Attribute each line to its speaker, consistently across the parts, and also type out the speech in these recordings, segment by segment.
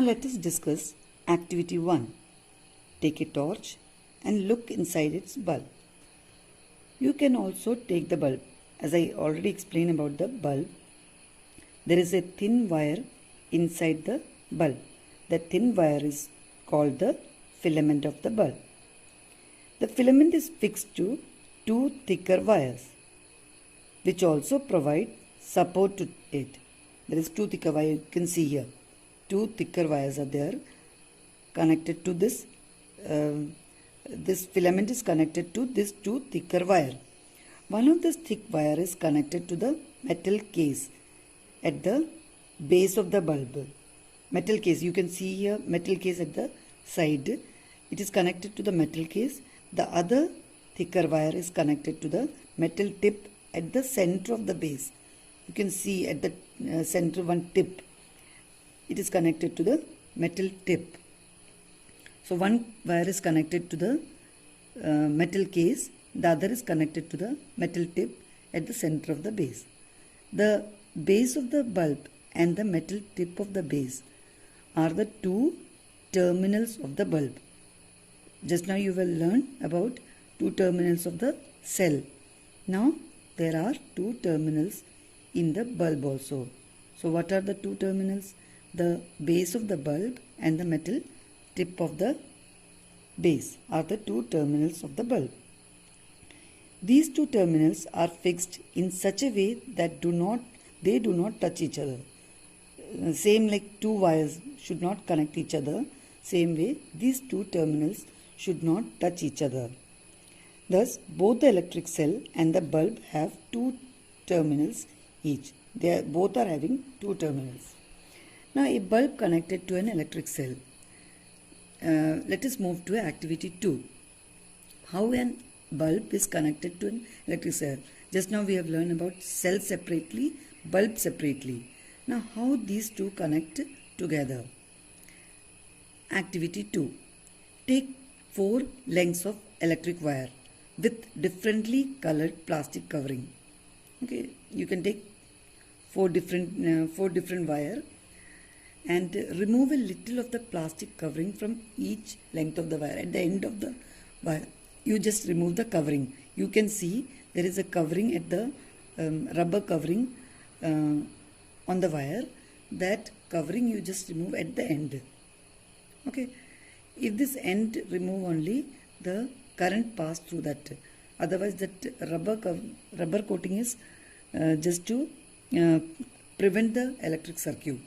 Speaker 1: Now let us discuss activity 1. Take a torch and look inside its bulb. You can also take the bulb. As I already explained about the bulb, there is a thin wire inside the bulb. That thin wire is called the filament of the bulb. The filament is fixed to two thicker wires, which also provide support to it. There is two thicker wires, you can see here. Two thicker wires are there connected to this. This filament is connected to this two thicker wire. One of this thick wire is connected to the metal case at the base of the bulb. Metal case, you can see here metal case at the side. It is connected to the metal case. The other thicker wire is connected to the metal tip at the center of the base. You can see at the center one tip. It is connected to the metal tip. So one wire is connected to the metal case. The other is connected to the metal tip at the center of the base. The base of the bulb and the metal tip of the base are the two terminals of the bulb. Just now you will learn about two terminals of the cell. Now there are two terminals in the bulb also. So what are the two terminals? The base of the bulb and the metal tip of the base are the two terminals of the bulb. These two terminals are fixed in such a way that they do not touch each other. Same like two wires should not connect each other. Same way these two terminals should not touch each other. Thus both the electric cell and the bulb have two terminals each. Both are having two terminals. Now a bulb connected to an electric cell. Let us move to activity 2. How an bulb is connected to an electric cell. Just now we have learned about cell separately, bulb separately. Now how these two connect together. Activity 2. Take 4 lengths of electric wire with differently colored plastic covering. Okay, you can take four different wire and remove a little of the plastic covering from each length of the wire. At the end of the wire, you just remove the covering. You can see there is a covering at the rubber covering on the wire. That covering you just remove at the end. Okay, if this end remove only, the current pass through that. Otherwise that rubber coating is just to prevent the electric circuit.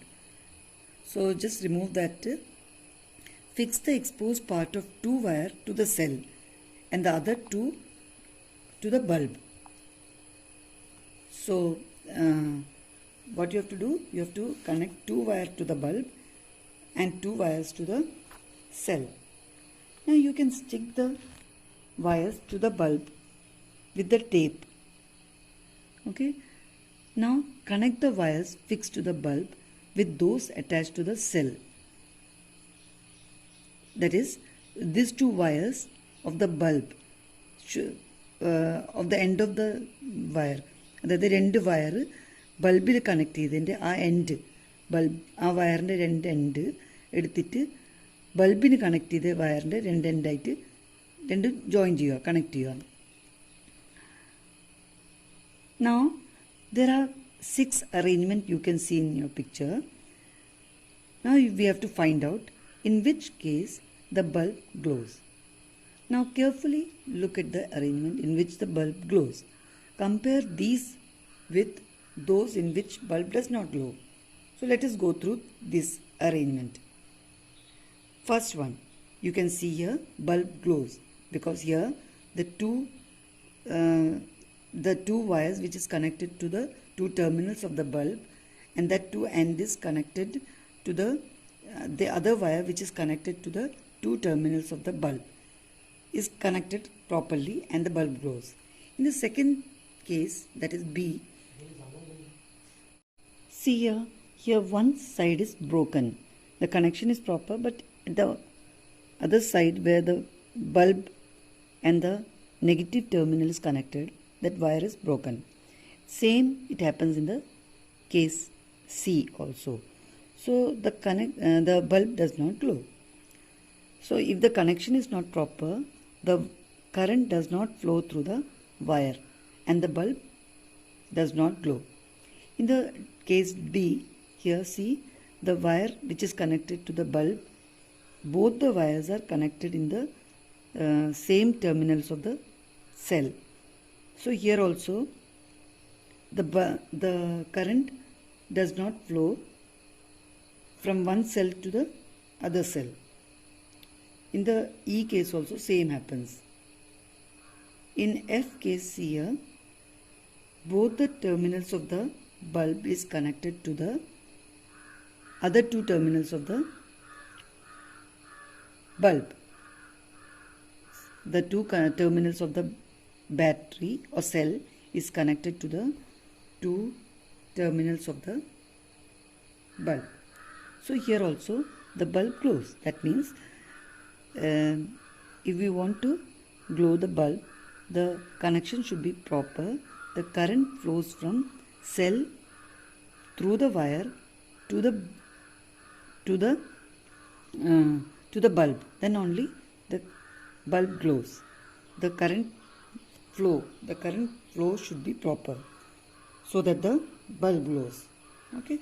Speaker 1: So just remove that. Fix the exposed part of two wire to the cell and the other two to the bulb. So what you have to do? You have to connect two wires to the bulb and two wires to the cell. Now you can stick the wires to the bulb with the tape. Okay. Now connect the wires fixed to the bulb with those attached to the cell. That is, these two wires of the bulb of the end of the wire. അതായത് രണ്ട് wire ബൾബിൽ connect ചെയ്തതിൻ്റെ ആ end ആ വയറിൻ്റെ രണ്ട് end എടുത്തിട്ട് ബൾബിന് connect ചെയ്ത് വയറിൻ്റെ രണ്ട് എൻഡായിട്ട് രണ്ടും ജോയിൻ ചെയ്യുക, കണക്ട് ചെയ്യുക. Now there are 6 arrangements you can see in your picture. Now we have to find out in which case the bulb glows. Now carefully look at the arrangement in which the bulb glows. Compare these with those in which bulb does not glow. So let us go through this arrangement. First one, you can see here bulb glows because here the two wires which is connected to the two terminals of the bulb and that two end is connected to the other wire which is connected to the two terminals of the bulb is connected properly and the bulb glows. In the second case, that is B, see here one side is broken. The connection is proper, but the other side where the bulb and the negative terminal is connected, that wire is broken. Same it happens in the case C also. So the bulb does not glow. So if the connection is not proper, the current does not flow through the wire and the bulb does not glow. In the case D, here see the wire which is connected to the bulb, both the wires are connected in the same terminals of the cell. So here also the current does not flow from one cell to the other cell. In the E case also same happens. In F case here, both the terminals of the bulb is connected to the other two terminals of the bulb. The two terminals of the battery or cell is connected to the two terminals of the bulb. So here also the bulb glows. That means if we want to glow the bulb, the connection should be proper. The current flows from cell through the wire to the bulb. Then only the bulb glows. The current flow should be proper so that the bulb glows. Okay.